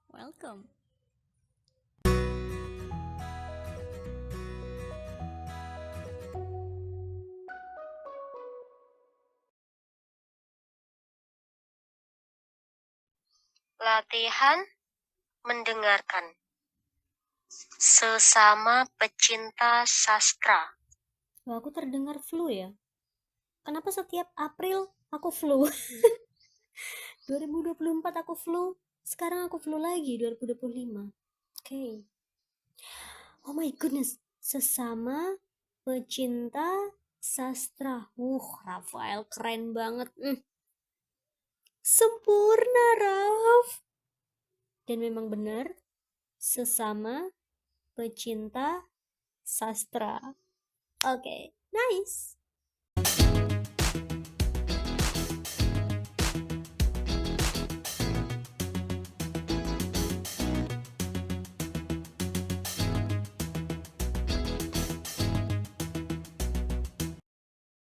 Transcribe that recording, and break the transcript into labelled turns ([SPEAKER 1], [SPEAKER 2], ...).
[SPEAKER 1] Welcome.
[SPEAKER 2] Latihan mendengarkan. Sesama pecinta sastra.
[SPEAKER 1] Aku terdengar flu ya. Kenapa setiap April aku flu? 2024 aku flu. Sekarang aku flu lagi 2025. Oke. Oh my goodness. Sesama pecinta sastra. Rafael keren banget. Sempurna, Raf. Dan memang benar, sesama pecinta sastra. Oke, nice.